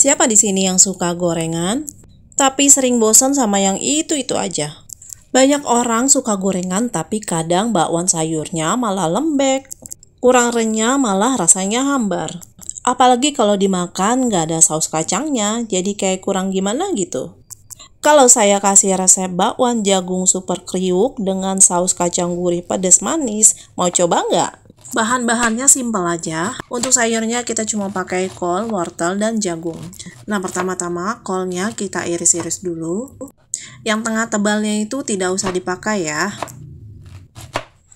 Siapa di sini yang suka gorengan, tapi sering bosan sama yang itu-itu aja? Banyak orang suka gorengan, tapi kadang bakwan sayurnya malah lembek. Kurang renyah, malah rasanya hambar. Apalagi kalau dimakan nggak ada saus kacangnya, jadi kayak kurang gimana gitu. Kalau saya kasih resep bakwan jagung super kriuk dengan saus kacang gurih pedas manis, mau coba nggak? Bahan-bahannya simpel aja. Untuk sayurnya kita cuma pakai kol, wortel, dan jagung. Nah, pertama-tama kolnya kita iris-iris dulu. Yang tengah tebalnya itu tidak usah dipakai ya.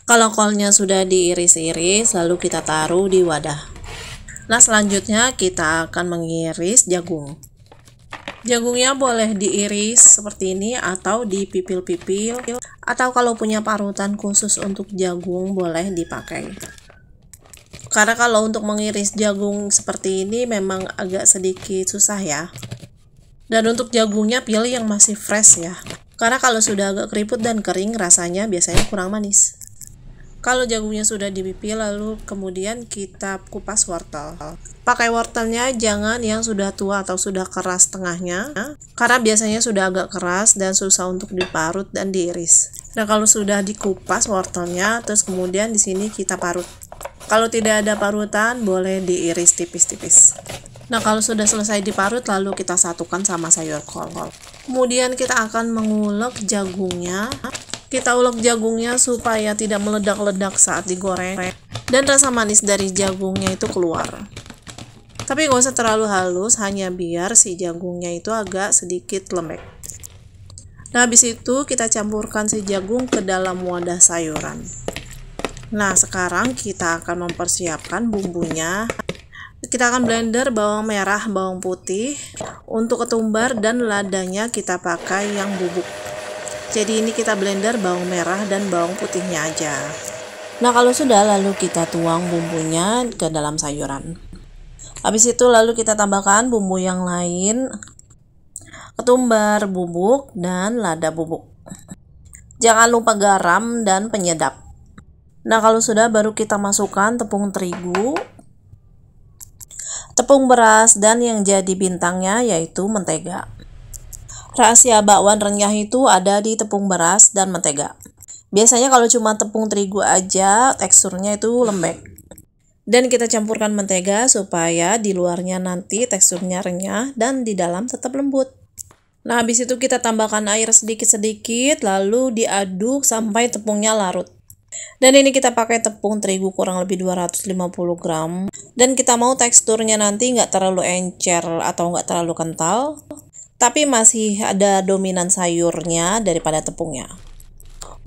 Kalau kolnya sudah diiris-iris, lalu kita taruh di wadah. Nah, selanjutnya kita akan mengiris jagung. Jagungnya boleh diiris seperti ini atau dipipil-pipil, atau kalau punya parutan khusus untuk jagung boleh dipakai. Karena kalau untuk mengiris jagung seperti ini memang agak sedikit susah ya. Dan untuk jagungnya pilih yang masih fresh ya. Karena kalau sudah agak keriput dan kering rasanya biasanya kurang manis. Kalau jagungnya sudah dipipil lalu kemudian kita kupas wortel. Pakai wortelnya jangan yang sudah tua atau sudah keras tengahnya, karena biasanya sudah agak keras dan susah untuk diparut dan diiris. Nah, kalau sudah dikupas wortelnya, terus kemudian di sini kita parut. Kalau tidak ada parutan, boleh diiris tipis-tipis. Nah, kalau sudah selesai diparut, lalu kita satukan sama sayur kol. Kemudian kita akan mengulek jagungnya. Kita ulek jagungnya supaya tidak meledak-ledak saat digoreng dan rasa manis dari jagungnya itu keluar. Tapi nggak usah terlalu halus, hanya biar si jagungnya itu agak sedikit lembek. Nah, habis itu kita campurkan si jagung ke dalam wadah sayuran. Nah, sekarang kita akan mempersiapkan bumbunya. Kita akan blender bawang merah, bawang putih. Untuk ketumbar dan ladanya kita pakai yang bubuk. Jadi ini kita blender bawang merah dan bawang putihnya aja. Nah, kalau sudah lalu kita tuang bumbunya ke dalam sayuran. Habis itu lalu kita tambahkan bumbu yang lain, ketumbar bubuk dan lada bubuk. Jangan lupa garam dan penyedap. Nah, kalau sudah baru kita masukkan tepung terigu, tepung beras, dan yang jadi bintangnya yaitu mentega. Rahasia bakwan renyah itu ada di tepung beras dan mentega. Biasanya kalau cuma tepung terigu aja teksturnya itu lembek. Dan kita campurkan mentega supaya di luarnya nanti teksturnya renyah dan di dalam tetap lembut. Nah, habis itu kita tambahkan air sedikit-sedikit lalu diaduk sampai tepungnya larut. Dan ini kita pakai tepung terigu kurang lebih 250 gram. Dan kita mau teksturnya nanti nggak terlalu encer atau nggak terlalu kental, tapi masih ada dominan sayurnya daripada tepungnya.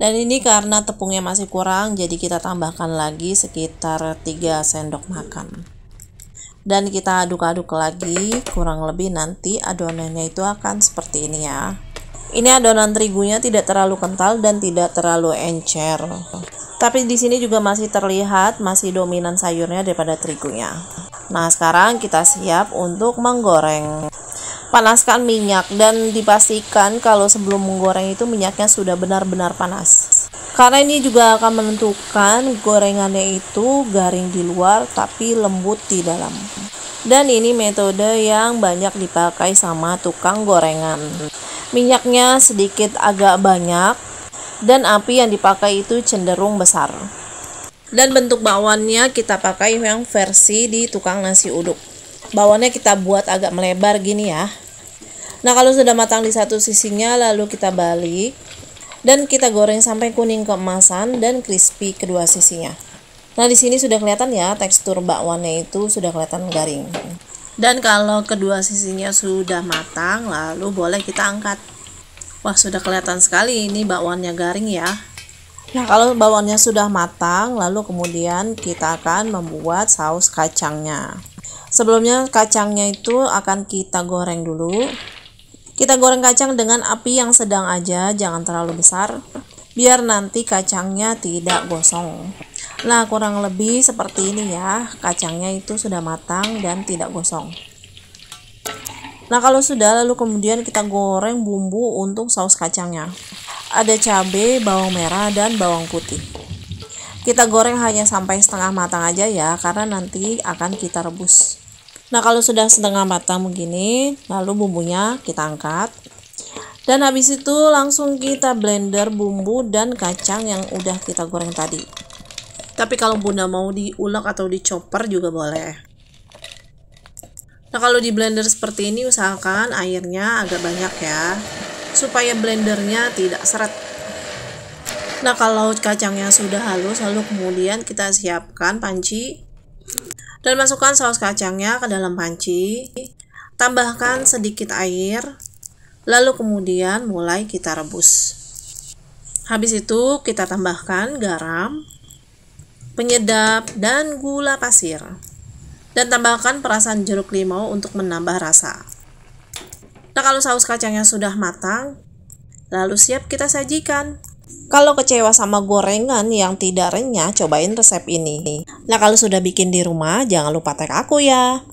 Dan ini karena tepungnya masih kurang, jadi kita tambahkan lagi sekitar 3 sendok makan. Dan kita aduk-aduk lagi, kurang lebih nanti adonannya itu akan seperti ini ya. Ini adonan terigunya tidak terlalu kental dan tidak terlalu encer. Tapi di sini juga masih terlihat masih dominan sayurnya daripada terigunya. Nah, sekarang kita siap untuk menggoreng. Panaskan minyak dan dipastikan kalau sebelum menggoreng itu minyaknya sudah benar-benar panas. Karena ini juga akan menentukan gorengannya itu garing di luar tapi lembut di dalam. Dan ini metode yang banyak dipakai sama tukang gorengan. Minyaknya sedikit agak banyak dan api yang dipakai itu cenderung besar. Dan bentuk bakwannya kita pakai yang versi di tukang nasi uduk. Bakwannya kita buat agak melebar gini ya. Nah, kalau sudah matang di satu sisinya lalu kita balik dan kita goreng sampai kuning keemasan dan crispy kedua sisinya. Nah, di sini sudah kelihatan ya tekstur bakwannya itu sudah kelihatan garing. Dan kalau kedua sisinya sudah matang lalu boleh kita angkat. Wah, sudah kelihatan sekali ini bakwannya garing ya. Nah, kalau bakwannya sudah matang lalu kemudian kita akan membuat saus kacangnya. Sebelumnya kacangnya itu akan kita goreng dulu. Kita goreng kacang dengan api yang sedang aja, jangan terlalu besar, biar nanti kacangnya tidak gosong. Nah, kurang lebih seperti ini ya, kacangnya itu sudah matang dan tidak gosong. Nah, kalau sudah lalu kemudian kita goreng bumbu untuk saus kacangnya. Ada cabai, bawang merah, dan bawang putih. Kita goreng hanya sampai setengah matang aja ya, karena nanti akan kita rebus. Nah, kalau sudah setengah matang begini, lalu bumbunya kita angkat. Dan habis itu langsung kita blender bumbu dan kacang yang udah kita goreng tadi. Tapi kalau Bunda mau diulek atau dichopper juga boleh. Nah, kalau di blender seperti ini usahakan airnya agak banyak ya, supaya blendernya tidak seret. Nah, kalau kacangnya sudah halus, lalu kemudian kita siapkan panci dan masukkan saus kacangnya ke dalam panci. Tambahkan sedikit air, lalu kemudian mulai kita rebus. Habis itu kita tambahkan garam, penyedap, dan gula pasir. Dan tambahkan perasan jeruk limau untuk menambah rasa. Nah, kalau saus kacangnya sudah matang, lalu siap kita sajikan. Kalau kecewa sama gorengan yang tidak renyah, cobain resep ini. Nah, kalau sudah bikin di rumah, jangan lupa tag aku ya.